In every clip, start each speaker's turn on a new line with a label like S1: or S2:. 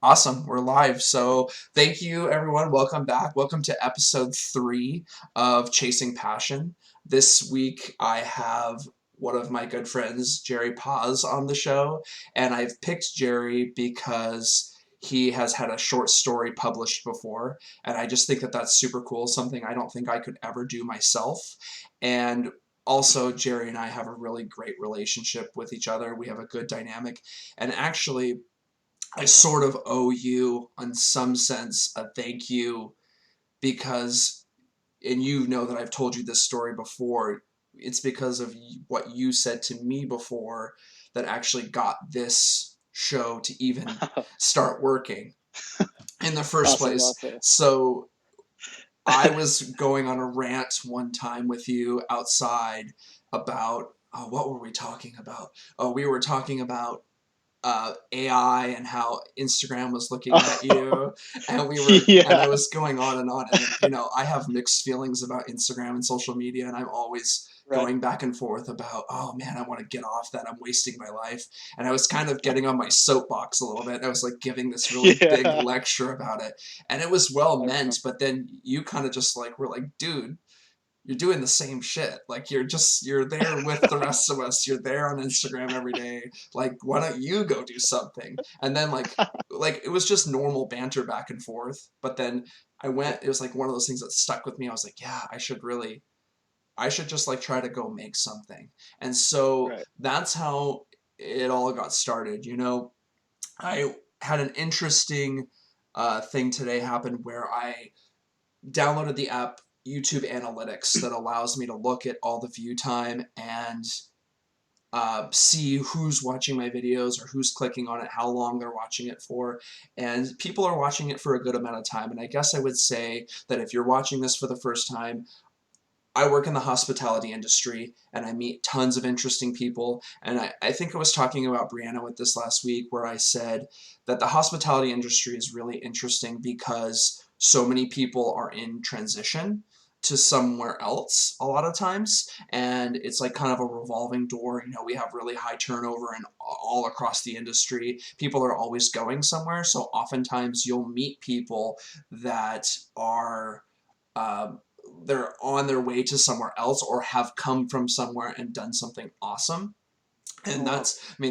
S1: Awesome. We're live. So thank you, everyone. Welcome back. Welcome to episode 3 of Chasing Passion. This week I have one of my good friends, Jerry Paz, on the show. And I've picked Jerry because he has had a short story published before. And I just think that that's super cool, something I don't think I could ever do myself. And also, Jerry and I have a really great relationship with each other. We have a good dynamic. And actually, I sort of owe you, in some sense, a thank you because, and you know that I've told you this story before, it's because of what you said to me before that actually got this show to even start working in the first
S2: Awesome,
S1: place.
S2: awesome.
S1: So I was going on a rant one time with you outside about, oh, what were we talking about? Oh, we were talking about AI and how Instagram was looking at you, and I
S2: Yeah,
S1: was going on and on, and I have mixed feelings about Instagram and social media, and I'm always
S2: right.
S1: going back and forth about, oh man, I want to get off that, I'm wasting my life, and I was kind of getting on my soapbox a little bit. I was like giving this really big
S2: Yeah.
S1: lecture about it, and it was well
S2: I
S1: meant,
S2: remember.
S1: but then you kind of just like were like, dude, you're doing the same shit. Like you're there with the rest of us. You're there on Instagram every day. Like why don't you go do something? And then like it was just normal banter back and forth. But then it was like one of those things that stuck with me. I was like, yeah, I should just like try to go make something. And so
S2: Right.
S1: that's how it all got started. I had an interesting thing today happen where I downloaded the app YouTube Analytics that allows me to look at all the view time and see who's watching my videos or who's clicking on it, how long they're watching it for. And people are watching it for a good amount of time. And I guess I would say that if you're watching this for the first time, I work in the hospitality industry and I meet tons of interesting people. And I think I was talking about Brianna with this last week where I said that the hospitality industry is really interesting because so many people are in transition to somewhere else a lot of times. And it's like kind of a revolving door. We have really high turnover and all across the industry. People are always going somewhere. So oftentimes you'll meet people that are um, they're on their way to somewhere else or have come from somewhere and done something awesome. And
S2: Oh,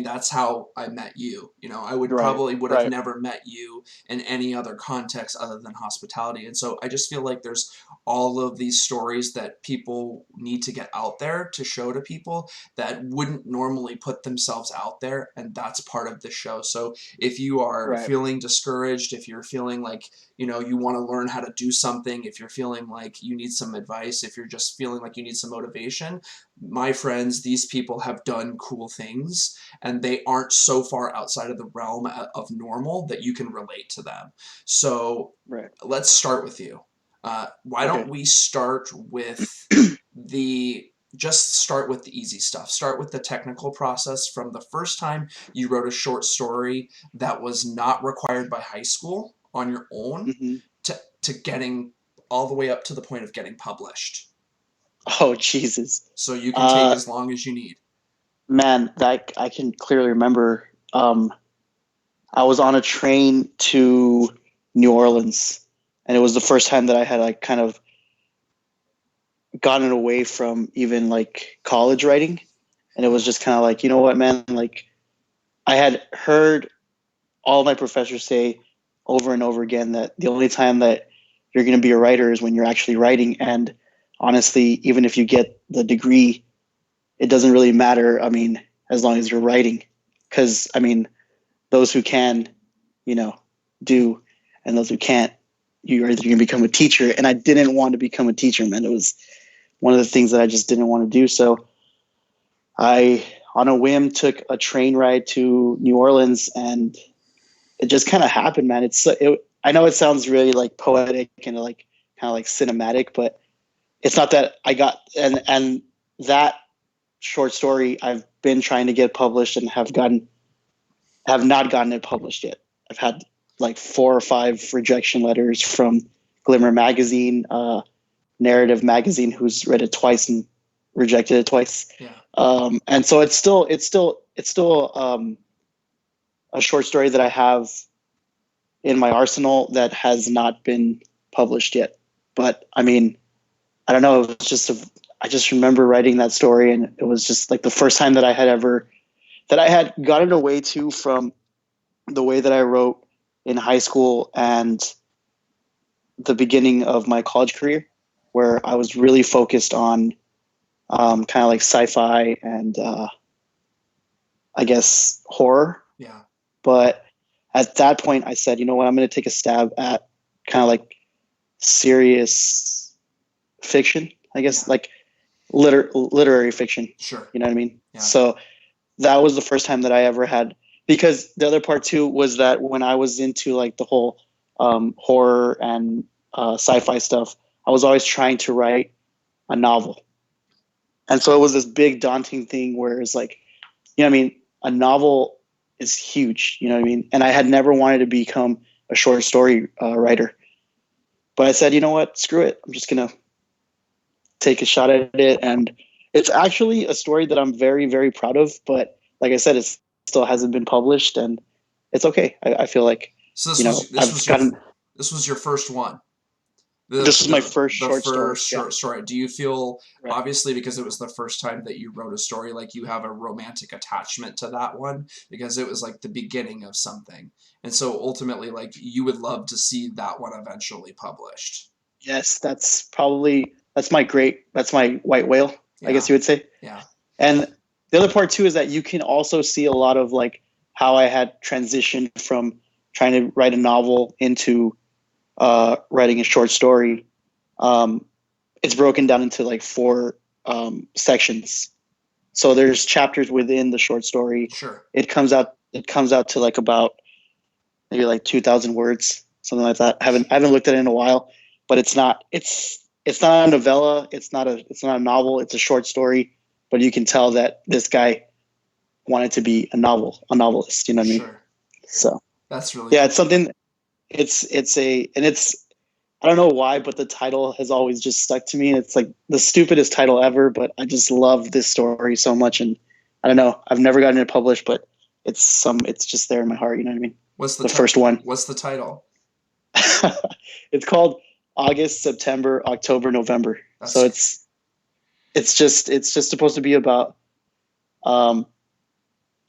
S1: that's how I met you. I would
S2: right,
S1: probably would have
S2: right.
S1: never met you in any other context other than hospitality. And so I just feel like there's all of these stories that people need to get out there to show to people that wouldn't normally put themselves out there. And that's part of the show. So if you are
S2: Right.
S1: feeling discouraged, if you're feeling like, you want to learn how to do something, if you're feeling like you need some advice, if you're just feeling like you need some motivation, my friends, these people have done cool things and they aren't so far outside of the realm of normal that you can relate to them. So
S2: Right.
S1: let's start with you. Why don't
S2: Okay.
S1: we start with just start with the easy stuff. Start with the technical process from the first time you wrote a short story that was not required by high school on your own
S2: hmm
S1: to getting all the way up to the point of getting published.
S2: Oh, Jesus.
S1: So you can take
S2: Uh,
S1: as long as you need.
S2: Man, that I can clearly remember. I was on a train to New Orleans, and it was the first time that I had like kind of gotten away from even like college writing, and it was just kind of like, you know what, man, like I had heard all my professors say over and over again that the only time that you're going to be a writer is when you're actually writing. And honestly, even if you get the degree, it doesn't really matter. I mean, as long as you're writing, because I mean, those who can, you know, do, and those who can't, you're either going to become a teacher. And I didn't want to become a teacher, man. It was one of the things that I just didn't want to do. So I, on a whim, took a train ride to New Orleans, and it just kind of happened, man. I know it sounds really like poetic and like kind of like cinematic, but it's not that I got and that short story I've been trying to get published and have not gotten it published yet. I've had like 4 or 5 rejection letters from Glimmer magazine, Narrative magazine, who's read it twice and rejected it twice.
S1: Yeah.
S2: And so it's still a short story that I have in my arsenal that has not been published yet. But I mean, I don't know. It was just I just remember writing that story, and it was just like the first time that I had gotten away to from the way that I wrote in high school and the beginning of my college career, where I was really focused on kind of like sci-fi and I guess horror.
S1: Yeah.
S2: But at that point, I said, you know what, I'm going to take a stab at kind of like serious fiction, I guess,
S1: Yeah.
S2: like literary fiction.
S1: Sure.
S2: You know what I mean?
S1: Yeah.
S2: So that was the first time that I ever had, because the other part too was that when I was into like the whole horror and sci-fi stuff, I was always trying to write a novel. And so it was this big daunting thing where it's like, you know what I mean? A novel is huge, you know what I mean? And I had never wanted to become a short story writer. But I said, you know what? Screw it. I'm just going to take a shot at it. And it's actually a story that I'm very, very proud of. But like I said, it still hasn't been published, and it's okay. I feel like,
S1: So
S2: you know, I've gotten,
S1: this was your first one.
S2: this is my first
S1: The
S2: short story.
S1: first
S2: Yeah.
S1: short story. Do you feel,
S2: Right.
S1: obviously because it was the first time that you wrote a story, like you have a romantic attachment to that one because it was like the beginning of something, and so ultimately like you would love to see that one eventually published?
S2: Yes, that's my white whale, I
S1: Yeah.
S2: guess you would say.
S1: Yeah.
S2: And the other part too is that you can also see a lot of like how I had transitioned from trying to write a novel into writing a short story. Um, it's broken down into like four sections. So there's chapters within the short story.
S1: Sure.
S2: It comes out to like about maybe like 2,000 words, something like that. I haven't looked at it in a while, but it's not a novella. It's not a novel. It's a short story, but you can tell that this guy wanted to be a novelist. You know what I mean?
S1: Sure.
S2: So
S1: That's really
S2: yeah,
S1: cool.
S2: it's something. It's I don't know why, but the title has always just stuck to me. It's like the stupidest title ever, but I just love this story so much, and I don't know. I've never gotten it published, but it's just there in my heart. You know what I mean? The first one.
S1: What's the title?
S2: It's called August, September, October, November. So
S1: That's
S2: it's just supposed to be about um,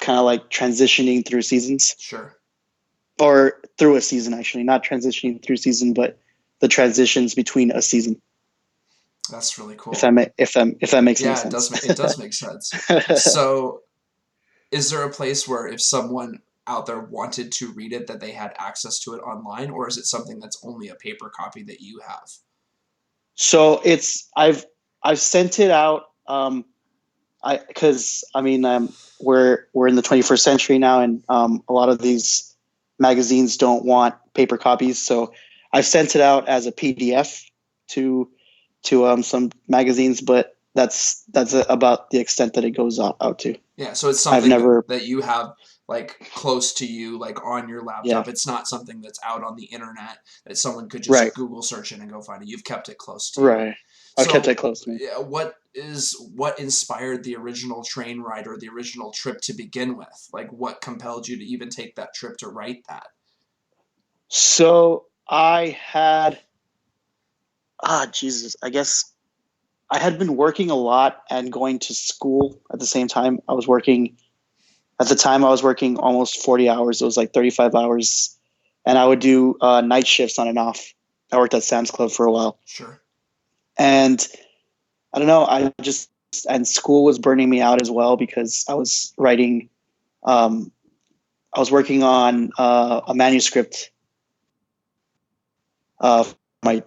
S2: kind of like transitioning through seasons,
S1: sure.
S2: or through a season actually, not transitioning through season, but the transitions between a season.
S1: That's really cool.
S2: If that makes any
S1: Yeah,
S2: sense.
S1: it does make sense. So, is there a place where if someone out there wanted to read it that they had access to it online, or is it something that's only a paper copy that you have?
S2: So I've sent it out. Because I mean we're in the 21st century now, and a lot of these magazines don't want paper copies. So I've sent it out as a PDF to some magazines, but that's about the extent that it goes out to.
S1: Yeah, so it's
S2: I've
S1: something
S2: never,
S1: that you have like close to you, like on your
S2: yeah,
S1: laptop. It's not something that's out on the internet that someone could just
S2: right,
S1: Google search it and go find it. You've kept it close to you.
S2: right. I kept it
S1: So,
S2: close to me.
S1: yeah, what inspired the original train ride or the original trip to begin with? Like, what compelled you to even take that trip to write that?
S2: So I had, Jesus, I guess I had been working a lot and going to school at the same time. At the time I was working almost 40 hours. It was like 35 hours, and I would do night shifts on and off. I worked at Sam's Club for a while,
S1: Sure.
S2: and I don't know. And school was burning me out as well because um, I was working on a manuscript uh,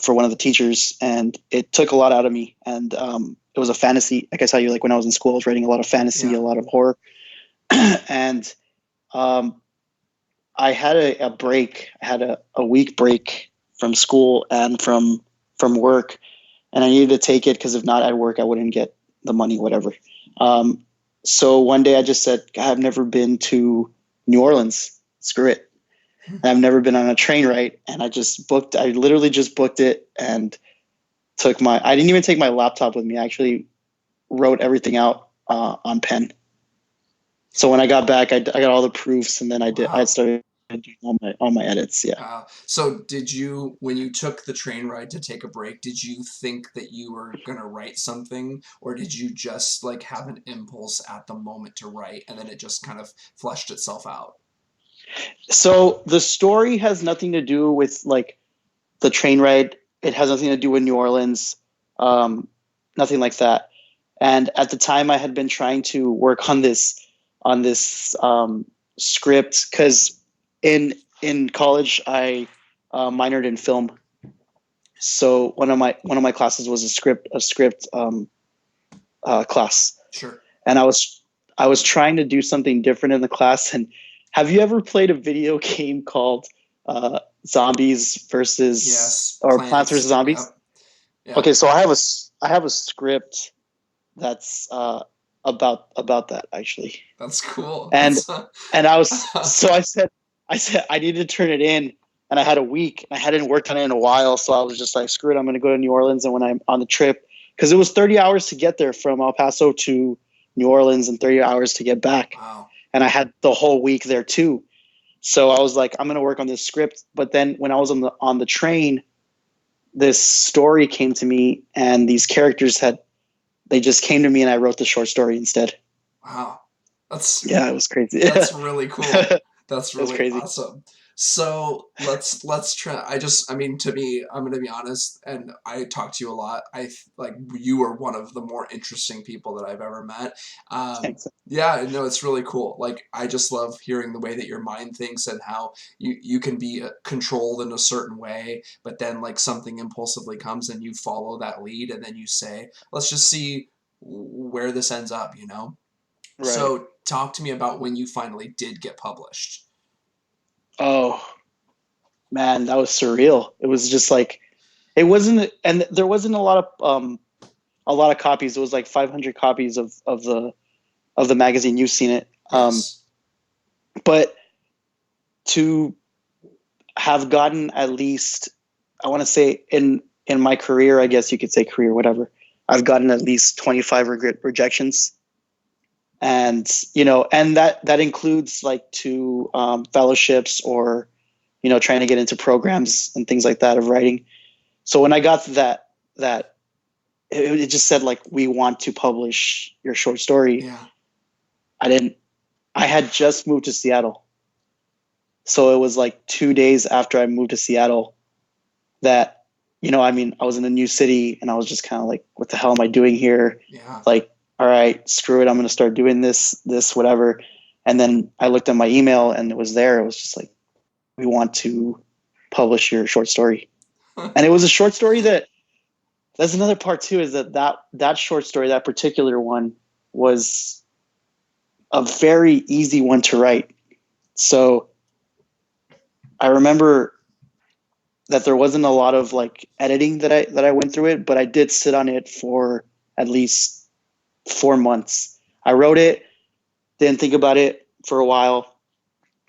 S2: for one of the teachers, and it took a lot out of me. And it was a fantasy. Like I tell you, like when I was in school, I was writing a lot of fantasy,
S1: Yeah.
S2: a lot of horror, and um, I had a break. I had a week break from school and from work, and I needed to take it because if not at work, I wouldn't get the money, whatever. Um, so one day I just said, I've never been to New Orleans. Screw it. And I've never been on a train ride, and I literally just booked it and I didn't even take my laptop with me. I actually wrote everything out on pen. So when I got back, I got all the proofs, and then I
S1: Wow.
S2: started been doing all my edits. Yeah.
S1: So did you, when you took the train ride to take a break, did you think that you were gonna write something, or did you just like have an impulse at the moment to write, and then it just kind of fleshed itself out?
S2: So the story has nothing to do with like the train ride. It has nothing to do with New Orleans, um, nothing like that. And at the time, I had been trying to work on this script because in college I minored in film. So one of my classes was a script class,
S1: Sure.
S2: and I was trying to do something different in the class. And have you ever played a video game called Zombies versus
S1: Yes.
S2: or Plants versus
S1: Plants.
S2: Zombies?
S1: Yep. Yep.
S2: Okay, so I have a script that's about that actually.
S1: That's cool.
S2: And
S1: That's
S2: and I was so I said I needed to turn it in, and I had a week. I hadn't worked on it in a while, so I was just like, screw it, I'm going to go to New Orleans. And when I'm on the trip, because it was 30 hours to get there from El Paso to New Orleans and 30 hours to get back,
S1: wow.
S2: and I had the whole week there too. So I was like, I'm going to work on this script. But then when I was on the train, this story came to me, and these characters had they just came to me, and I wrote the short story instead.
S1: Wow. That's
S2: Yeah, it was crazy.
S1: That's really cool.
S2: It
S1: That's
S2: was
S1: really
S2: crazy.
S1: awesome. So let's try. I mean, to me, I'm gonna be honest, and I talk to you a lot. Like you are one of the more interesting people that I've ever met.
S2: Thanks.
S1: Yeah, no, it's really cool. Like I just love hearing the way that your mind thinks and how you can be controlled in a certain way, but then like something impulsively comes and you follow that lead, and then you say, let's just see where this ends up.
S2: Right.
S1: So talk to me about when you finally did get published.
S2: Oh man, that was surreal. It was just like it wasn't, and there wasn't a lot of copies. It was like 500 copies of the magazine. You've seen it,
S1: Yes.
S2: but to have gotten at least, I want to say in my career, I guess you could say career, whatever. I've gotten at least 25 rejections, and and that includes like two fellowships, or trying to get into programs and things like that of writing. So when I got that it just said like, we want to publish your short story.
S1: Yeah.
S2: I didn't. I had just moved to Seattle, so it was like 2 days after I moved to Seattle that I mean, I was in a new city, and I was just kind of like, what the hell am I doing here?
S1: Yeah.
S2: Like, all right, screw it, I'm going to start doing this whatever. And then I looked at my email, and it was there. It was just like, we want to publish your short story. And it was a short story that's another part too, is that short story, that particular one, was a very easy one to write. So I remember that there wasn't a lot of like editing that I went through it, but I did sit on it for at least 4 months. I wrote it, didn't think about it for a while.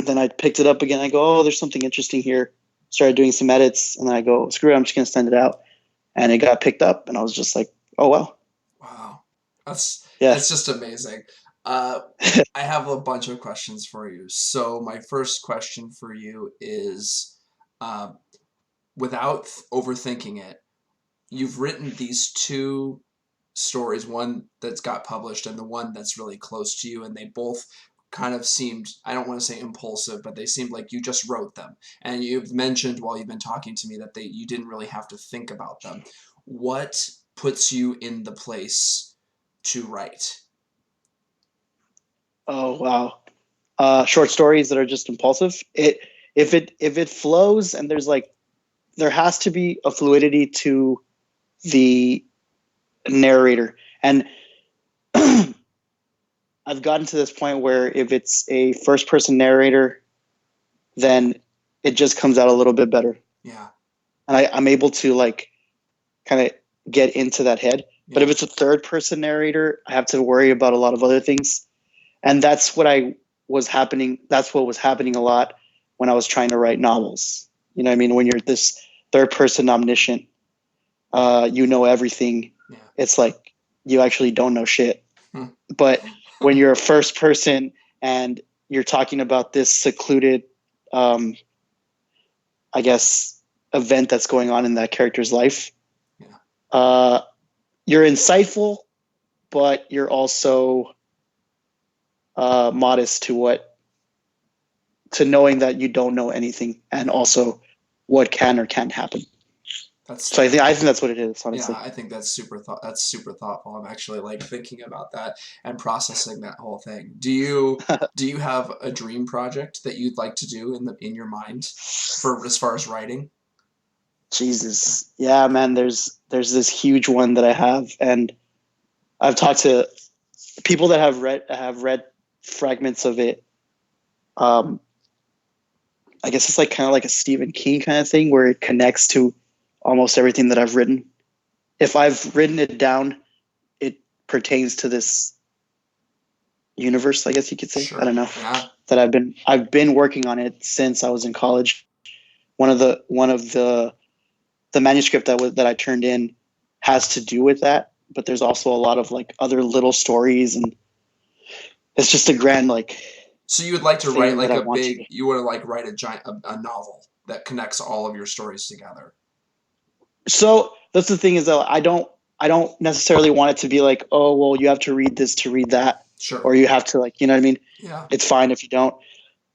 S2: Then I picked it up again. I go, oh, there's something interesting here. Started doing some edits, and then I go, screw it, I'm just gonna send it out. And it got picked up, and I was just like, oh well.
S1: Wow. That's
S2: Yeah.
S1: that's just amazing. Uh, I have a bunch of questions for you. So my first question for you is, uh, without overthinking it, you've written these two stories, one that's got published and the one that's really close to you, and they both kind of seemed, I don't want to say impulsive, but they seemed like you just wrote them. And you've mentioned while you've been talking to me that you didn't really have to think about them. What puts you in the place to write?
S2: Oh wow. Short stories that are just impulsive. If it flows, and there has to be a fluidity to the narrator. And I've gotten to this point where if it's a first person narrator, then it just comes out a little bit better.
S1: Yeah.
S2: And I'm able to like kind of get into that head. But if
S1: Yeah.
S2: it's a third person narrator, I have to worry about a lot of other things. And that's what was happening a lot when I was trying to write novels. You know what I mean? When you're this third person omniscient, everything.
S1: Yeah.
S2: It's like you actually don't know shit.
S1: Hmm.
S2: But when you're a first person, and you're talking about this secluded um, I guess, event that's going on in that character's life.
S1: Yeah.
S2: Uh, you're insightful, but you're also modest to knowing that you don't know anything, and
S1: Yeah.
S2: also what can or can't happen.
S1: That's
S2: So I think that's what it is,
S1: yeah,
S2: honestly.
S1: I think that's super thoughtful. I'm actually like thinking about that and processing that whole thing. Do you have a dream project that you'd like to do in your mind for as far as writing?
S2: Jesus, yeah, man. There's this huge one that I have, and I've talked to people that have read fragments of it. Um, I guess it's like kind of like a Stephen King kind of thing where it connects to almost everything that I've written. If I've written it down, it pertains to this universe, I guess you could say. I
S1: Sure.
S2: don't know.
S1: Yeah.
S2: That I've been working on it since I was in college. One of the manuscript that I turned in has to do with that, but there's also a lot of like other little stories, and it's just a grand like
S1: So you would like to write
S2: thing that
S1: like
S2: I
S1: a
S2: want to.
S1: big, you want to like write a novel that connects all of your stories together.
S2: So that's the thing is that I don't necessarily want it to be like, oh well, you have to read this to read that,
S1: Sure.
S2: or you have to like, you know what I mean.
S1: Yeah.
S2: It's fine if you don't.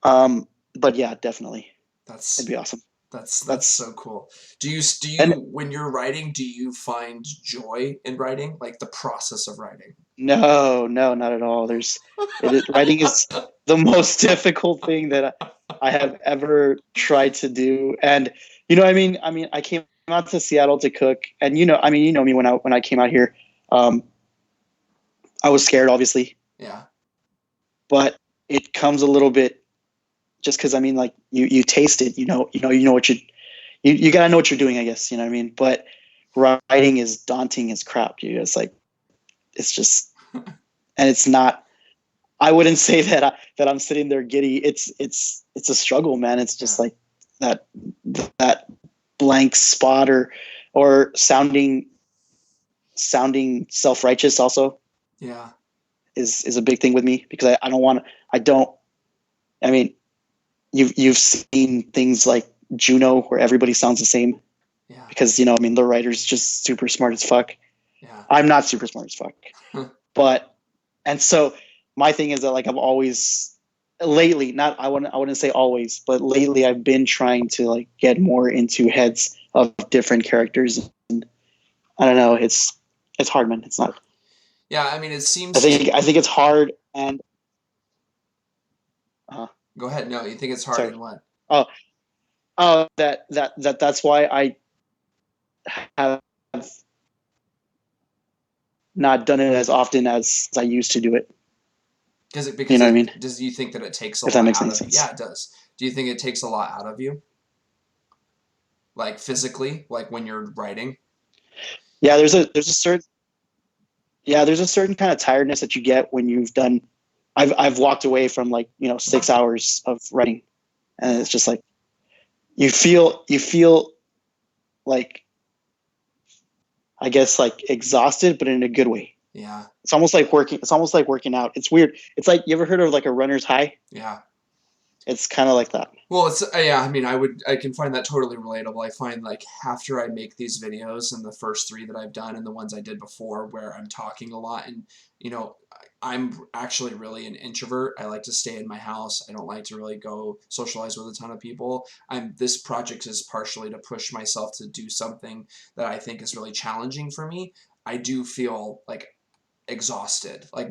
S2: But yeah, definitely, it'd
S1: That's
S2: be awesome.
S1: that's
S2: That's
S1: so cool. Do you
S2: and
S1: when you're writing, do you find joy in writing, like the process of writing?
S2: No, no, not at all. Writing is the most difficult thing that I have ever tried to do. And I came out to Seattle to cook, and you know me when I came out here, um, I was scared, obviously,
S1: Yeah.
S2: but it comes a little bit just because like you taste it, you know what you gotta know what you're doing, I guess, you know what I mean. But writing is daunting as crap. It's like it's just, and it's not. I wouldn't say that I'm sitting there giddy. It's a struggle, man. It's just
S1: Yeah.
S2: like that that blank spot, or sounding self righteous also
S1: Yeah.
S2: is a big thing with me, because I don't want I don't I mean you've seen things like Juno where everybody sounds the same,
S1: Yeah.
S2: because the writer's just super smart as fuck.
S1: Yeah.
S2: I'm not super smart as fuck, but and so my thing is that like I've always lately, not I wouldn't say always, but lately I've been trying to like get more into heads of different characters, and I don't know, it's hard, man. It's not.
S1: Yeah, I mean, it
S2: I
S1: seems
S2: think I think it's hard, and
S1: go ahead. No, you think it's hard
S2: sorry.
S1: in what?
S2: Oh, that's why I have not done it as often as I used to do it.
S1: Because it
S2: You
S1: because
S2: know what I
S1: it
S2: mean?
S1: does you think that it takes a
S2: If that
S1: lot
S2: makes
S1: out
S2: any
S1: of you? Yeah,
S2: sense.
S1: it does. Do you think it takes a lot out of you? Like physically, like when you're writing?
S2: Yeah, there's a certain kind of tiredness that you get when you've done. I've walked away from like 6 hours of writing, and
S1: Yeah.
S2: it's just like you feel like, I guess, like exhausted, but in a good way.
S1: Yeah.
S2: It's almost like working. It's almost like working out. It's weird. It's like, you ever heard of like a runner's high?
S1: Yeah.
S2: It's kind of like that.
S1: Well, it's yeah. I mean, I can find that totally relatable. I find like after I make these videos and the first three that I've done and the ones I did before where I'm talking a lot and I'm actually really an introvert. I like to stay in my house. I don't like to really go socialize with a ton of people. This project is partially to push myself to do something that I think is really challenging for me. I do feel like exhausted, like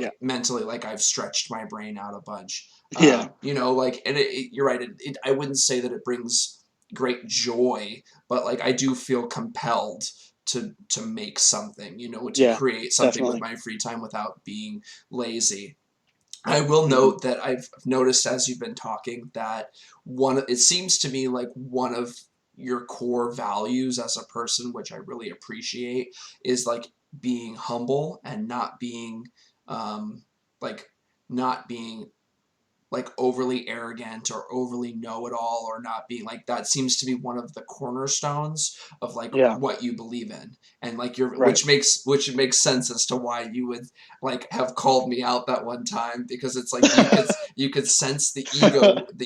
S2: Yeah.
S1: mentally, like I've stretched my brain out a bunch.
S2: Yeah.
S1: Like, and you're right. I wouldn't say that it brings great joy, but like I do feel compelled to make something, to
S2: Yeah.
S1: create something with
S2: Definitely.
S1: my free time without being lazy. I will
S2: Hmm.
S1: note that I've noticed as you've been talking that it seems to me like one of your core values as a person, which I really appreciate, is like being humble and not being um like not being like overly arrogant or overly know-it-all, or not being like, that seems to be one of the cornerstones of like
S2: Yeah.
S1: what you believe in. And like you're,
S2: Right.
S1: which makes sense as to why you would like have called me out that one time, because it's like you could sense the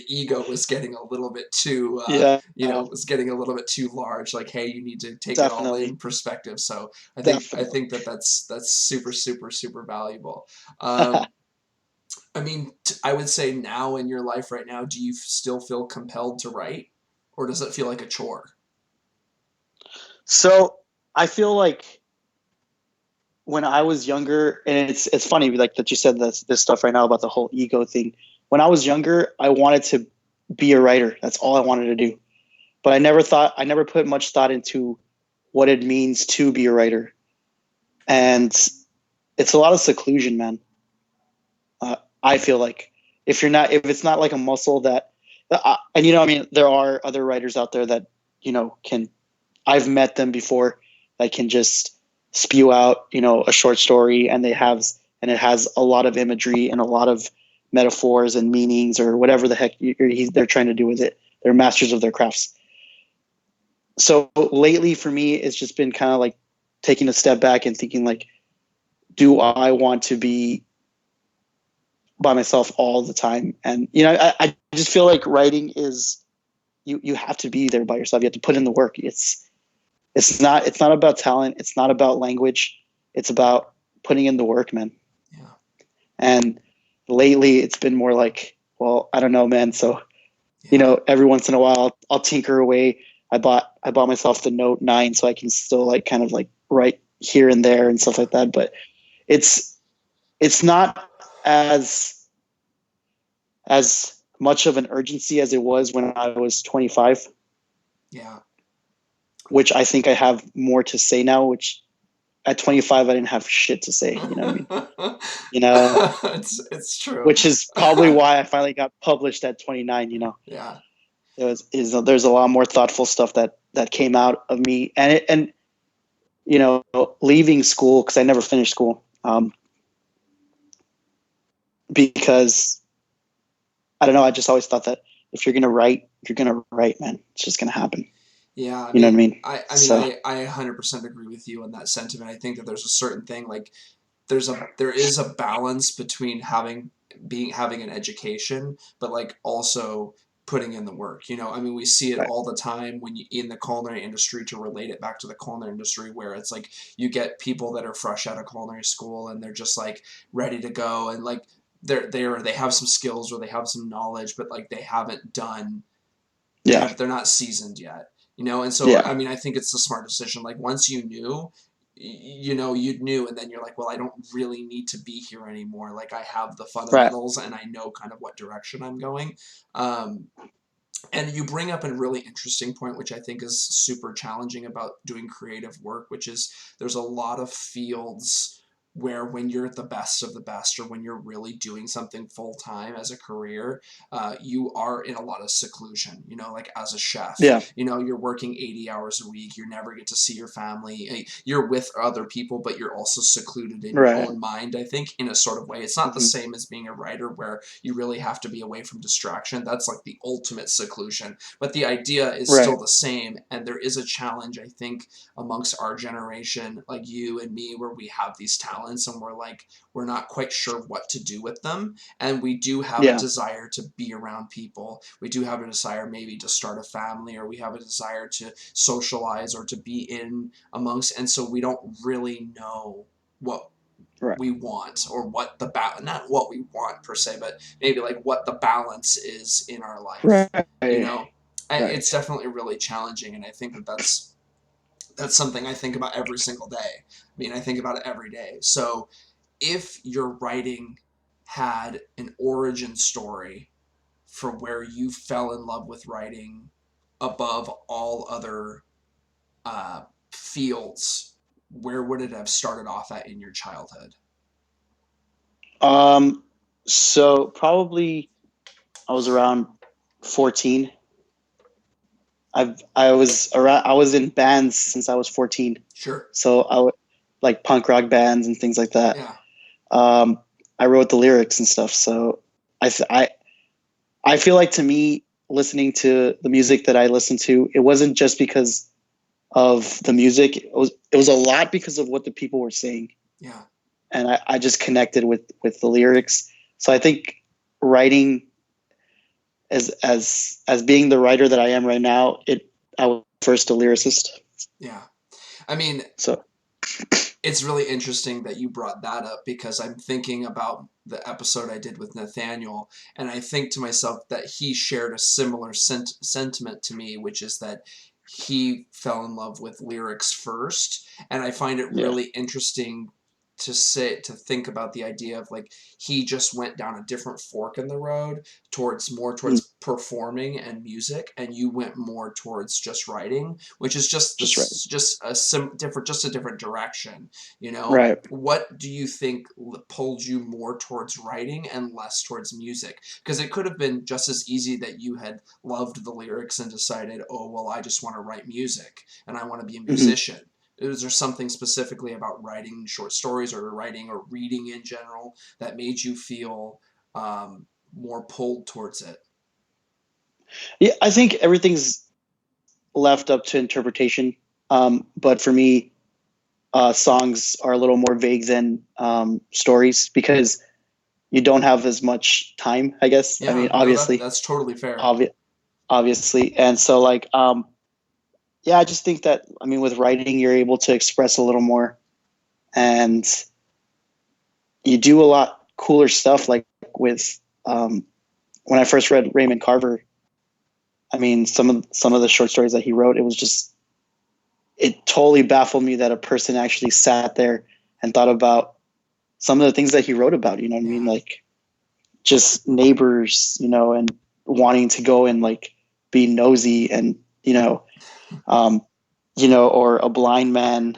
S1: ego was getting a little bit too
S2: Yeah.
S1: was getting a little bit too large, like, hey, you need to take it all
S2: Definitely.
S1: in perspective. So I think
S2: Definitely.
S1: that that's super super super valuable. um I mean, I would say now in your life right now, do you still feel compelled to write, or does it feel like a chore?
S2: So I feel like when I was younger, and it's funny like that you said this stuff right now about the whole ego thing. When I was younger, I wanted to be a writer. That's all I wanted to do. But I never put much thought into what it means to be a writer. And it's a lot of seclusion, man. I feel like if it's not like a muscle that, and I mean, there are other writers out there that, can, I've met them before that can just spew out, a short story and it has a lot of imagery and a lot of metaphors and meanings or whatever the heck they're trying to do with it. They're masters of their crafts. So lately for me, it's just been kind of like taking a step back and thinking like, do I want to be by myself all the time? And I just feel like writing is you have to be there by yourself. You have to put in the work. It's not about talent. It's not about language. It's about putting in the work, man.
S1: Yeah.
S2: And lately it's been more like, well, I don't know, man. So,
S1: Yeah.
S2: every once in a while I'll tinker away. I bought myself the Note 9 so I can still like kind of like write here and there and stuff like that. But it's it's not as as much of an urgency as it was when I was 25,
S1: Yeah.
S2: which I think I have more to say now, which at 25 I didn't have shit to say, you know what I mean? You know,
S1: It's true.
S2: which is probably why I finally got published at 29,
S1: Yeah.
S2: there's a lot more thoughtful stuff that came out of me and leaving school because I never finished school because I don't know, I just always thought that if you're gonna write, you're gonna write, man. It's just gonna happen.
S1: Yeah, I
S2: You know what I
S1: mean,
S2: mean?
S1: I mean,
S2: So
S1: I 100% agree with you on that sentiment. I think that there's a certain thing, like there is a balance between having an education, but like also putting in the work. I mean, we see it
S2: right,
S1: all the time when you in the culinary industry, to relate it back to the culinary industry, where it's like you get people that are fresh out of culinary school and they're just like ready to go, and like they have some skills or they have some knowledge, but like
S2: yeah,
S1: they're not seasoned yet. And so
S2: yeah,
S1: I mean, I think it's a smart decision. Like once you knew, you knew, and then you're like, well, I don't really need to be here anymore. Like I have the
S2: right,
S1: fundamentals and I know kind of what direction I'm going. um, and you bring up a really interesting point, which I think is super challenging about doing creative work, which is there's a lot of fields where when you're at the best of the best, or when you're really doing something full time as a career, you are in a lot of seclusion. Like as a chef,
S2: yeah,
S1: you're working 80 hours a week. You never get to see your family. You're with other people, but you're also secluded in your
S2: right,
S1: own mind, I think, in a sort of way. It's not the
S2: hmm,
S1: same as being a writer where you really have to be away from distraction. That's like the ultimate seclusion. But the idea is still
S2: right,
S1: the same. And there is a challenge, I think, amongst our generation, like you and me, where we have these talents and we're not quite sure what to do with them. And we do have a
S2: yeah,
S1: desire to be around people. We do have a desire maybe to start a family, or we have a desire to socialize or to be in amongst. And so we don't really know what
S2: right,
S1: we want, or what not what we want per se, but maybe like what the balance is in our life.
S2: right,
S1: you know it's
S2: right.
S1: definitely really challenging, and I think that that's something I think about every single day. I mean, I think about it every day. So if your writing had an origin story for where you fell in love with writing above all other fields, where would it have started off at in your childhood?
S2: Um, so probably I was around 14. I was in bands since I was 14.
S1: Sure.
S2: So I would like punk rock bands and things like that.
S1: Yeah.
S2: Um, I wrote the lyrics and stuff. So I I feel like to me, listening to the music that I listened to, it wasn't just because of the music. It was a lot because of what the people were saying,
S1: Yeah.
S2: and I just connected with the lyrics. So I think writing, as being the writer that I am right now, I was first a lyricist.
S1: Yeah. I mean,
S2: So
S1: it's really interesting that you brought that up because I'm thinking about the episode I did with Nathaniel, and I think to myself that he shared a similar sentiment to me, which is that he fell in love with lyrics first, and I find it
S2: yeah.
S1: really interesting to think about the idea of like he just went down a different fork in the road towards more
S2: Mm,
S1: towards performing and music, and you went more towards just writing, which is just
S2: just right.
S1: this just a different, just a different direction.
S2: Right.
S1: What do you think pulled you more towards writing and less towards music? Because it could have been just as easy that you had loved the lyrics and decided, oh well, I just want to write music and I want to be a
S2: Hmm.
S1: musician. Is there something specifically about writing short stories or writing or reading in general that made you feel more pulled towards it?
S2: Yeah, I think everything's left up to interpretation. But for me, songs are a little more vague than stories because you don't have as much time, I guess. I mean,
S1: Yeah, no,
S2: obviously,
S1: that's totally fair.
S2: obvi- obviously, and so like, yeah, I just think that I mean, with writing, you're able to express a little more, and you do a lot cooler stuff. Like with when I first read Raymond Carver, I mean, some of the short stories that he wrote, it was just it totally baffled me that a person actually sat there and thought about some of the things that he wrote about. You know what I mean?
S1: Yeah,
S2: Like just neighbors, and wanting to go and like be nosy and um, or a blind man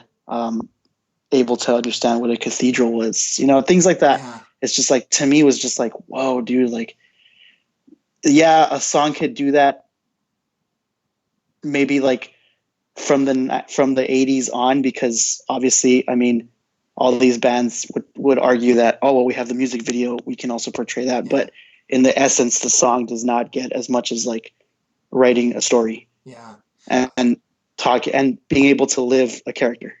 S2: able to understand what a cathedral was, things like that.
S1: yeah,
S2: It's just like to me was just like, whoa, dude, like yeah, a song could do that maybe like from the 80s on because obviously, I mean, all these bands would argue that, oh well, we have the music video, we can also portray that,
S1: yeah,
S2: but in the essence the song does not get as much as like writing a story
S1: yeah.
S2: and talk and being able to live a character,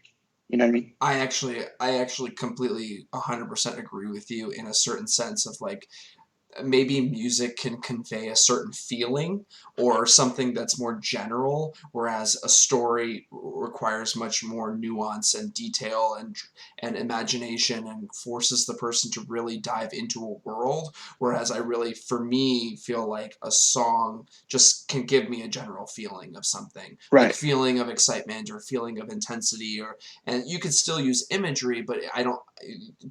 S2: you know what I mean?
S1: I actually completely 100% agree with you in a certain sense of like maybe music can convey a certain feeling or something that's more general, whereas a story requires much more nuance and detail and imagination and forces the person to really dive into a world. Whereas I really, for me, feel like a song just can give me a general feeling of something, like
S2: Right.
S1: feeling of excitement or feeling of intensity, or and you could still use imagery, but I don't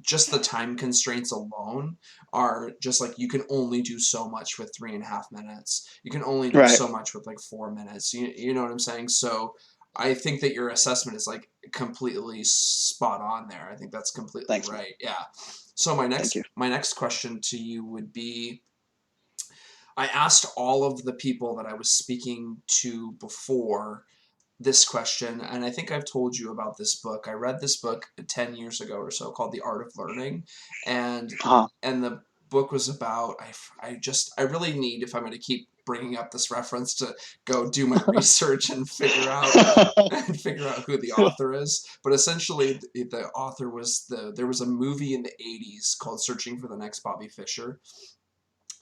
S1: just the time constraints alone are just like you can only do so much with 3.5 minutes. You can only do
S2: Right.
S1: so much with like 4 minutes. You know what I'm saying? So I think that your assessment is like completely spot on there. I think that's completely
S2: Thanks, man.
S1: right. Yeah. So my
S2: Thank you.
S1: next my next question to you would be, I asked all of the people that I was speaking to before this question, and I think I've told you about this book. I read this book 10 years ago or so called The Art of Learning, and
S2: Uh-huh.
S1: and the book was about I really need, if I'm going to keep bringing up this reference, to go do my research and figure out who the author is. But essentially the author was there was a movie in the 80s called Searching for the Next Bobby Fischer,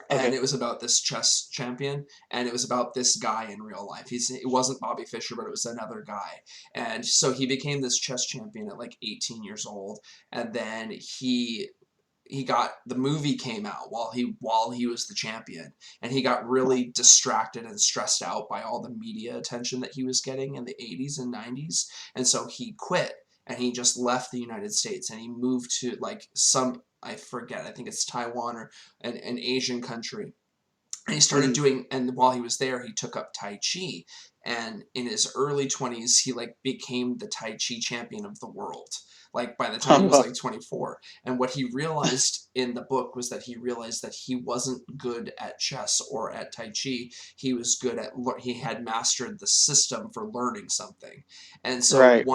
S1: and
S2: Okay.
S1: it was about this chess champion, and it was about this guy in real life. It wasn't Bobby Fischer, but it was another guy. And so he became this chess champion at like 18 years old, and then he got the movie came out while he was the champion, and he got really distracted and stressed out by all the media attention that he was getting in the 80s and 90s, and so he quit and he just left the United States and he moved to like some, I forget, I think it's Taiwan or an Asian country, and he started
S2: Mhm.
S1: doing, and while he was there he took up Tai Chi, and in his early 20s he like became the Tai Chi champion of the world, like by the time he
S2: Oh,
S1: was
S2: wow.
S1: like 24. And what he realized in the book was that he realized that he wasn't good at chess or at Tai Chi. He was good at he had mastered the system for learning something. And so
S2: Right. Hmm.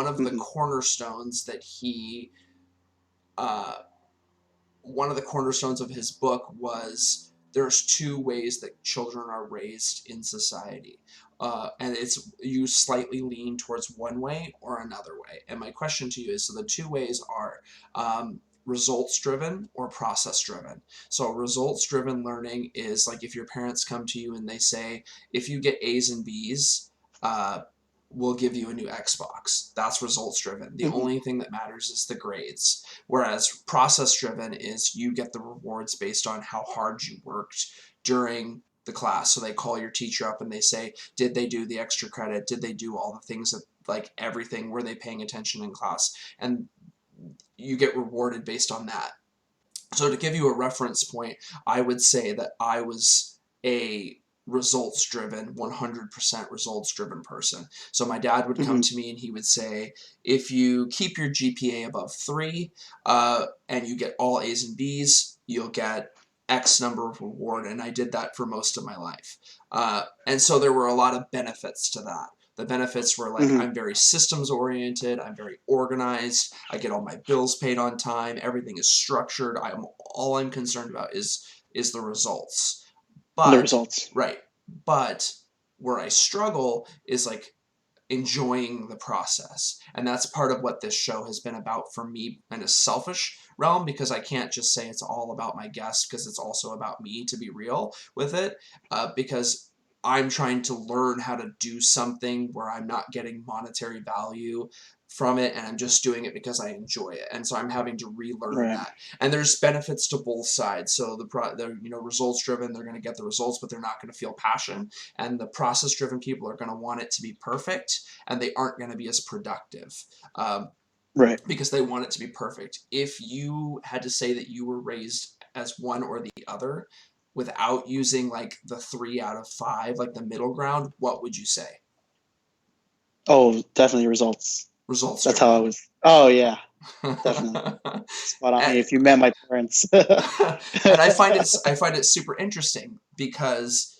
S1: uh, one of the cornerstones of his book was there's two ways that children are raised in society. And it's you slightly lean towards one way or another way. And my question to you is, so the two ways are results driven or process driven. So results driven learning is like if your parents come to you and they say, if you get A's and B's, uh, we'll give you a new Xbox. That's results driven. The
S2: Mhm.
S1: only thing that matters is the grades. Whereas process driven is you get the rewards based on how hard you worked during the class. So they call your teacher up and they say, did they do the extra credit? Did they do all the things that, like everything? Were they paying attention in class? And you get rewarded based on that. So to give you a reference point, I would say that I was a results driven, 100% results driven person. So my dad would come
S2: Mhm.
S1: to me and he would say, if you keep your GPA above 3 and you get all A's and B's, you'll get X number of reward. And I did that for most of my life. And so there were a lot of benefits to that. The benefits were like,
S2: Mhm.
S1: I'm very systems oriented, I'm very organized, I get all my bills paid on time, everything is structured. I'm concerned about is the results.
S2: The
S1: But
S2: results.
S1: right, but where I struggle is like enjoying the process. And that's part of what this show has been about for me in a selfish realm, because I can't just say it's all about my guests, because it's also about me, to be real with it, because I'm trying to learn how to do something where I'm not getting monetary value from it and I'm just doing it because I enjoy it. And so I'm having to relearn
S2: Right.
S1: that. And there's benefits to both sides. So the results driven, they're going to get the results, but they're not going to feel passion. And the process driven people are going to want it to be perfect, and they aren't going to be as productive
S2: Right.
S1: because they want it to be perfect. If you had to say that you were raised as one or the other without using like the 3 out of 5, like the middle ground, what would you say?
S2: Oh, definitely results.
S1: Results
S2: That's how I
S1: driven.
S2: was. Oh yeah, definitely.
S1: and,
S2: Spot on. I mean, if you met my parents.
S1: and I find it super interesting because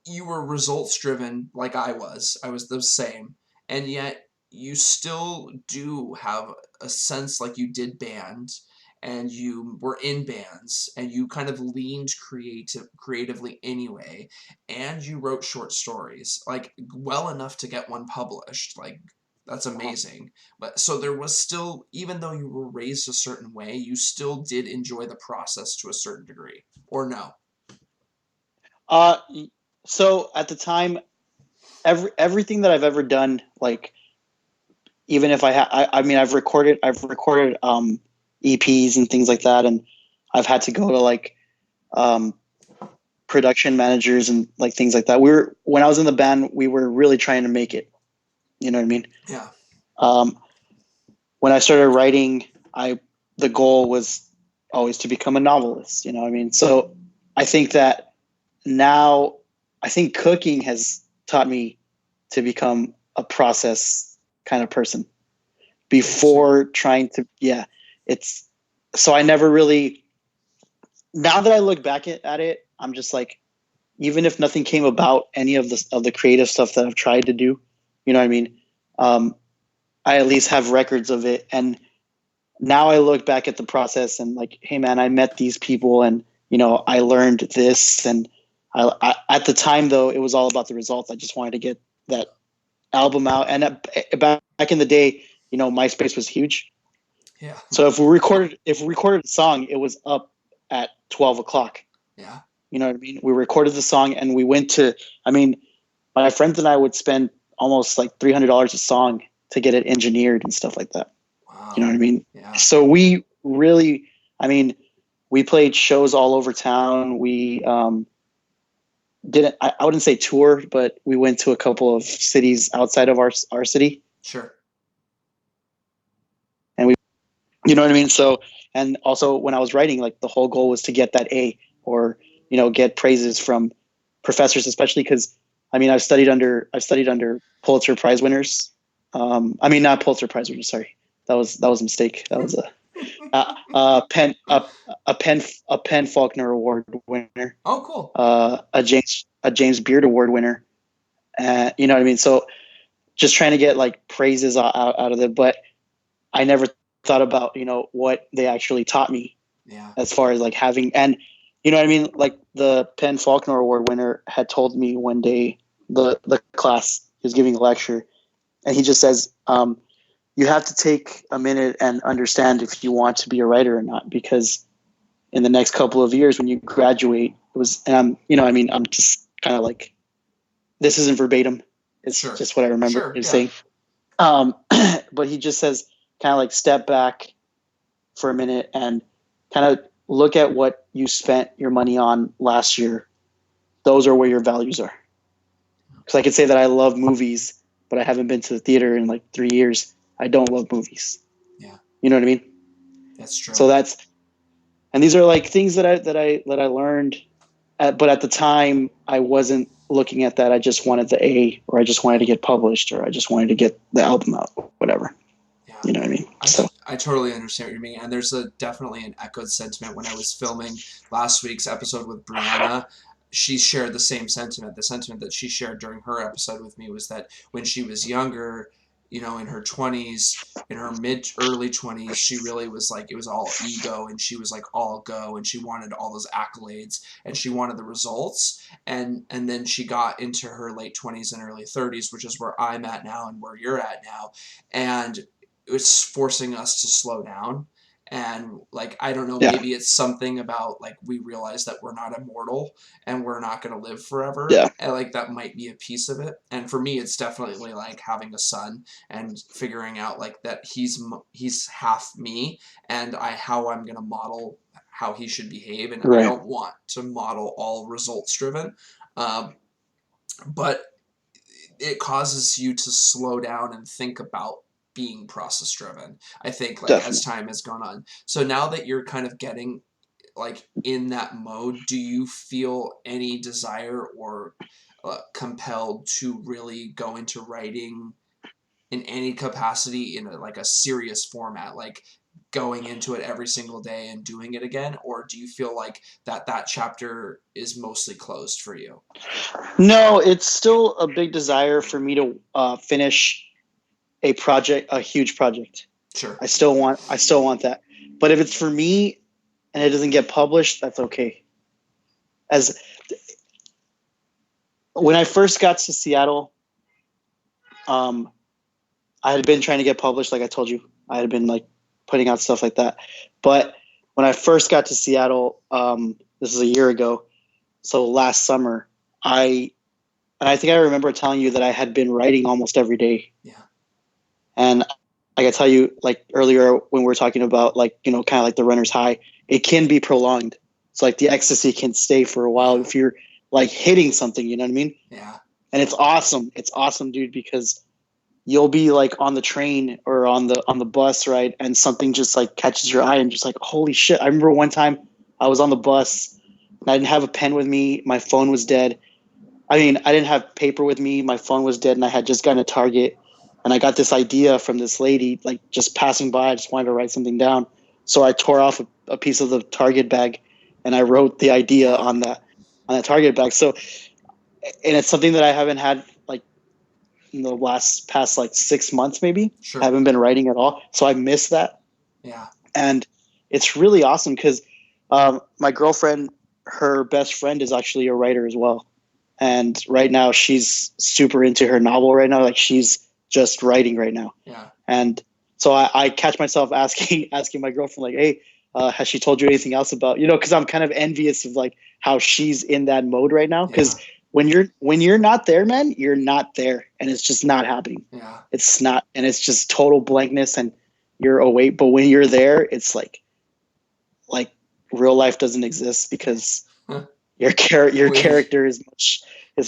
S1: you were results driven like I was. I was the same. And yet you still do have a sense like you did band and you were in bands and you kind of leaned creatively anyway, and you wrote short stories like well enough to get one published. Like that's amazing. But so there was still, even though you were raised a certain way, you still did enjoy the process to a certain degree, or no?
S2: uh, so at the time, everything that I've ever done, like even if I mean, I've recorded EPs and things like that, and I've had to go to like um, production managers and like things like that. When I was in the band, we were really trying to make it. You know what I mean?
S1: Yeah.
S2: Um, when I started writing, I the goal was always to become a novelist. You know what I mean? So I think that now I think cooking has taught me to become a process kind of person
S1: Interesting.
S2: before trying to, yeah, it's so I never really, now that I look back at it, I'm just like, even if nothing came about any of the creative stuff that I've tried to do, you know what I mean? Um, I at least have records of it. And now I look back at the process and like, hey man, I met these people and, I learned this. And at the time though, it was all about the results. I just wanted to get that album out. And back in the day, MySpace was huge.
S1: Yeah.
S2: So if we recorded a song, it was up at 12 o'clock.
S1: Yeah.
S2: You know what I mean? We recorded the song and we went to. I mean, my friends and I would spend almost like $300 a song to get it engineered and stuff like that. You know what I
S1: Wow.
S2: mean?
S1: Yeah.
S2: So we really, I mean, we played shows all over town. We didn't. I wouldn't say tour, but we went to a couple of cities outside of our city,
S1: Sure.
S2: and you know what I mean. So, and also when I was writing, like the whole goal was to get that A, or get praises from professors, especially because I mean I've studied under Pulitzer Prize winners. I mean not Pulitzer Prize winners. Sorry, that was a mistake. That was a Penn Faulkner Award winner,
S1: Oh, cool.
S2: a James Beard Award winner. You know what I mean. So just trying to get like praises out of it, but I never thought about what they actually taught me
S1: Yeah.
S2: as far as like having, and you know what I mean? Like the Penn Faulkner Award winner had told me one day, the class he was giving a lecture, and he just says, you have to take a minute and understand if you want to be a writer or not, because in the next couple of years when you graduate, it was, and I'm, you know, I mean, I'm just kind of like, this isn't verbatim. It's
S1: Sure.
S2: just what I remember
S1: Sure.
S2: him
S1: Yeah.
S2: saying. But he just says, kind of like step back for a minute and kind of look at what you spent your money on last year. Those are where your values are. Because I could say that I love movies, but I haven't been to the theater in like 3 years. I don't love movies.
S1: Yeah.
S2: You know what I mean?
S1: That's
S2: So
S1: true.
S2: that's, and these are like things that I learned. But at the time, I wasn't looking at that. I just wanted the A, or I just wanted
S1: Yeah.
S2: to get published, or I just wanted to get the album out, whatever.
S1: Yeah.
S2: You know what I mean? So
S1: I totally understand what you mean. And there's definitely an echoed sentiment when I was filming last week's episode with Brianna. She shared the same sentiment. The sentiment that she shared during her episode with me was that when she was younger, in her 20s, in her mid early 20s, she really was like, it was all ego and she was like all go and she wanted all those accolades and she wanted the results. And then she got into her late 20s and early 30s, which is where I'm at now and where you're at now. And it was forcing us to slow down. And like, I don't know,
S2: yeah,
S1: maybe it's something about like we realize that we're not immortal and we're not going to live forever,
S2: yeah,
S1: and like that might be a piece of it. And for me it's definitely like having a son and figuring out like that he's half me, and I how I'm going to model how he should behave. And I
S2: right,
S1: don't want to model all results driven, um, but it causes you to slow down and think about being process driven, I think, like as
S2: definitely.
S1: time has gone on. So now that you're kind of getting like in that mode, do you feel any desire or compelled to really go into writing in any capacity in like a serious format, like going into it every single day and doing it again? Or do you feel like that chapter is mostly closed for you?
S2: No, it's still a big desire for me to finish a project, a huge project.
S1: Sure.
S2: I still want that. But if it's for me and it doesn't get published, that's okay. As when I first got to Seattle, um, I had been trying to get published, like I told you. I had been like putting out stuff like that. But when I first got to Seattle, this is a year ago, so last summer, I and I think I remember telling you that I had been writing almost every day.
S1: Yeah.
S2: And like I tell you, like earlier when we were talking about like, kind of like the runner's high, it can be prolonged. It's like the ecstasy can stay for a while
S1: Yeah.
S2: if you're like hitting something, you know what I mean?
S1: Yeah.
S2: And it's awesome. It's awesome, dude, because you'll be like on the train or on the bus, right? And something just like catches your eye and just like, holy shit. I remember one time I was on the bus and I didn't have a pen with me. My phone was dead. I mean, I didn't have paper with me. My phone was dead, and I had just gotten a Target, and I got this idea from this lady, like just passing by. I just wanted to write something down, so I tore off a piece of the Target bag, and I wrote the idea
S1: Yeah.
S2: on that Target bag. So, and it's something that I haven't had like in the last past like 6 months, maybe. I
S1: Sure.
S2: haven't been writing at all, so I miss that,
S1: Yeah.
S2: and it's really awesome because my girlfriend, her best friend, is actually a writer as well. And right now she's super into her novel right now. Like she's just writing right now.
S1: Yeah.
S2: And so I catch myself asking asking my girlfriend like, hey, has she told you anything else about, because I'm kind of envious of like how she's in that mode right now. Because
S1: Yeah.
S2: when you're not there, man, you're not there, and it's just not happening.
S1: Yeah.
S2: It's not, and it's just total blankness, and you're awake. But when you're there, it's like real life doesn't exist because your
S1: we
S2: character is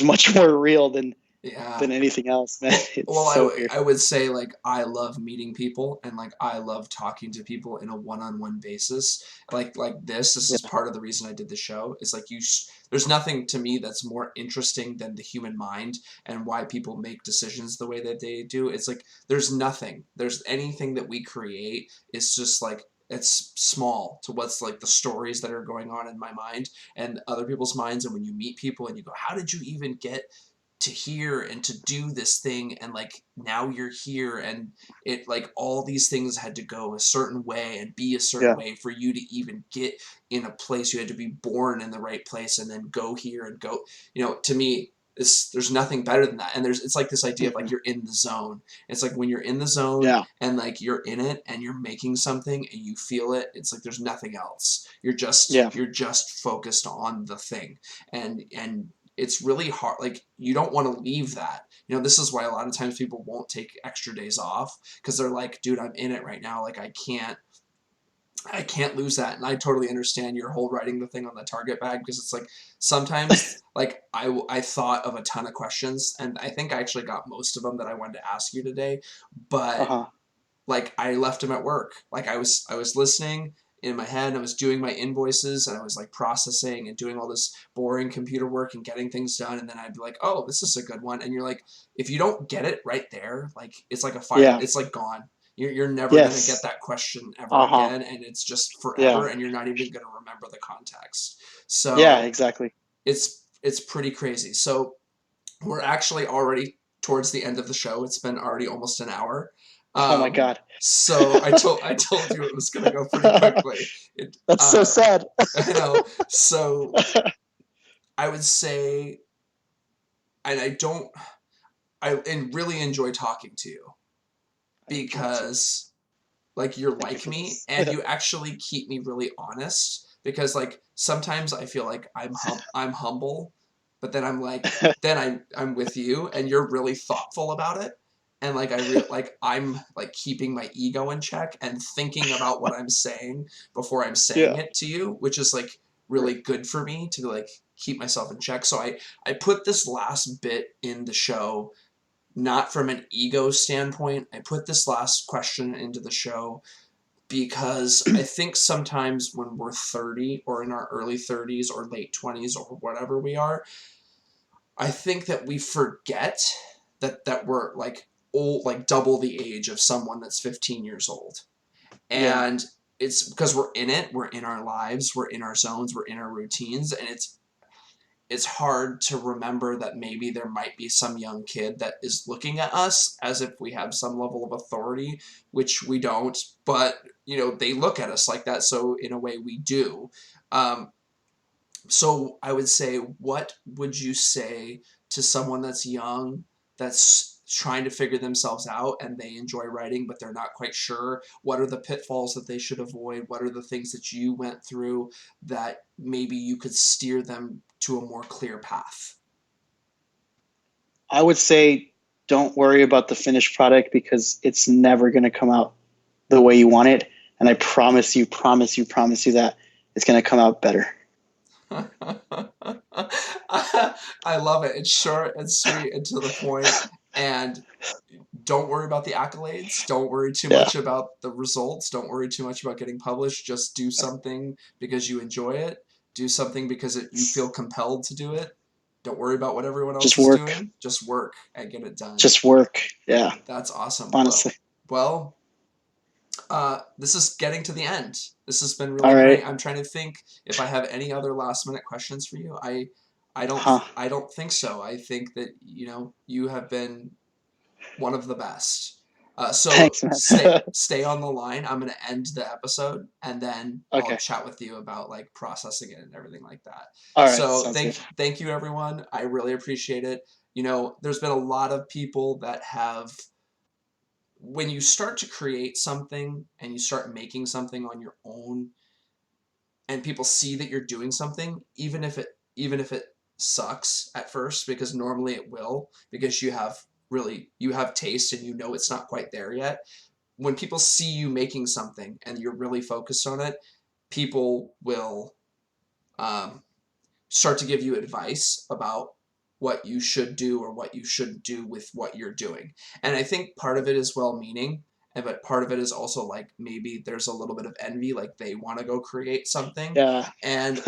S2: much more real than
S1: yeah.
S2: than anything else, man. It's
S1: Well,
S2: so weird.
S1: I would say like I love meeting people and like I love talking to people in a one-on-one basis. Like this is
S2: Yeah,
S1: part of the reason I did the show. Is like there's nothing to me that's more interesting than the human mind and why people make decisions the way that they do. It's like there's anything that we create is just like it's small to what's like the stories that are going on in my mind and other people's minds. And when you meet people and you go, how did you even get to hear and to do this thing, and like now you're here, and it like all these things had to go a certain way and be a certain
S2: Yeah.
S1: way for you to even get in a place. You had to be born in the right place and then go here and go, to me, there's nothing better than that. And it's like this idea of like
S2: Mhm.
S1: you're in the zone. It's like when you're in the zone
S2: Yeah.
S1: and like you're in it and you're making something and you feel it, it's like there's nothing else. You're
S2: Yeah.
S1: just focused on the thing. And it's really hard. Like you don't want to leave that. This is why a lot of times people won't take extra days off, because they're like, dude, I'm in it right now. Like I can't lose that. And I totally understand your whole writing the thing on the Target bag, because it's like sometimes like I thought of a ton of questions, and I think I actually got most of them that I wanted to ask you today, but
S2: Uh-huh.
S1: like I left them at work. Like I was listening in my head, I was doing my invoices, and I was like processing and doing all this boring computer work and getting things done, and then I'd be like, oh, this is a good one. And you're like, if you don't get it right there, like it's like a fire,
S2: Yeah.
S1: it's like gone. You're never going to get
S2: Yes.
S1: that question ever
S2: Uh-huh.
S1: again, and it's just forever,
S2: Yeah.
S1: and you're not even going to remember the context.
S2: Yeah,
S1: So
S2: exactly.
S1: it's pretty crazy. So we're actually already towards the end of the show. It's been already almost an hour.
S2: Oh my God.
S1: So I told you it was going to go pretty quickly. It,
S2: That's so sad.
S1: I know. So I would say, and I really enjoy talking to you,
S2: I enjoy it too.
S1: because like you're
S2: Thank you
S1: like
S2: for
S1: me,
S2: this.
S1: and you actually keep me really honest, because like sometimes I feel like I'm humble, but then I'm with you and you're really thoughtful about it, and like I'm like keeping my ego in check and thinking about what I'm saying before I'm saying
S2: Yeah.
S1: it to you, which is like
S2: Right.
S1: really good for me to like keep myself in check. So I put this last bit in the show not from an ego standpoint. I put this last question into the show because I think sometimes when we're 30 or in our early 30s or late 20s or whatever we are, I think that we forget that we're like old, like double the age of someone that's 15 years old.
S2: Yeah.
S1: And it's because we're in it, we're in our lives, we're in our zones, we're in our routines, and it's hard to remember that maybe there might be some young kid that is looking at us as if we have some level of authority, which we don't, but they look at us like that, so in a way we do. um, so I would say, what would you say to someone that's young, that's trying to figure themselves out, and they enjoy writing but they're not quite sure? What are the pitfalls that they should avoid? What are the things that you went through that maybe you could steer them to a more clear path?
S2: I would say don't worry about the finished product because it's never going to come out the way you want it. And I promise you that it's going to come out better.
S1: I love it. It's short and sweet and to the point. And don't worry about the accolades. Don't worry too
S2: Yeah.
S1: much about the results. Don't worry too much about getting published. Just do something because you enjoy it. Do something because you feel compelled to do it. Don't worry about what everyone else
S2: Just
S1: is
S2: work.
S1: doing. Just work and get it done.
S2: Just work. Yeah.
S1: That's awesome.
S2: Honestly.
S1: Well, this is getting to the end. This has been
S2: All
S1: really
S2: right.
S1: great. I'm trying to think if I have any other last minute questions for you. I don't
S2: Huh.
S1: I don't think so. I think that you have been one of the best. So
S2: Thanks, man.
S1: stay on the line. I'm gonna end the episode, and then I'll
S2: Okay.
S1: chat with you about like processing it and everything like that.
S2: All right.
S1: So
S2: Sounds good.
S1: thank you everyone. I really appreciate it. There's been a lot of people that have, when you start to create something and you start making something on your own, and people see that you're doing something, even if it sucks at first, because normally it will, because you have taste and it's not quite there yet. When people see you making something and you're really focused on it, people will um, start to give you advice about what you should do or what you shouldn't do with what you're doing. And I think part of it is well meaning, but part of it is also like maybe there's a little bit of envy, like they want to go create something.
S2: Yeah.
S1: And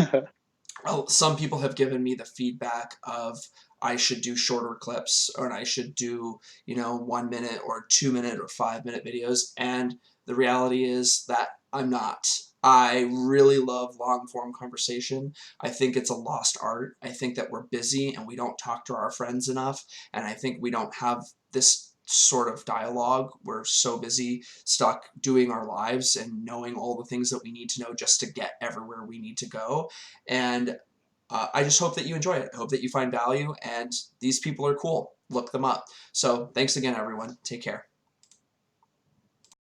S1: some people have given me the feedback of I should do shorter clips, or I should do 1 minute or 2 minute or 5 minute videos. And the reality is that I'm not. I really love long form conversation. I think it's a lost art. I think that we're busy and we don't talk to our friends enough. And I think we don't have this sort of dialogue. We're so busy, stuck doing our lives and knowing all the things that we need to know just to get everywhere we need to go. And I just hope that you enjoy it. I hope that you find value. And these people are cool. Look them up. So thanks again, everyone. Take care.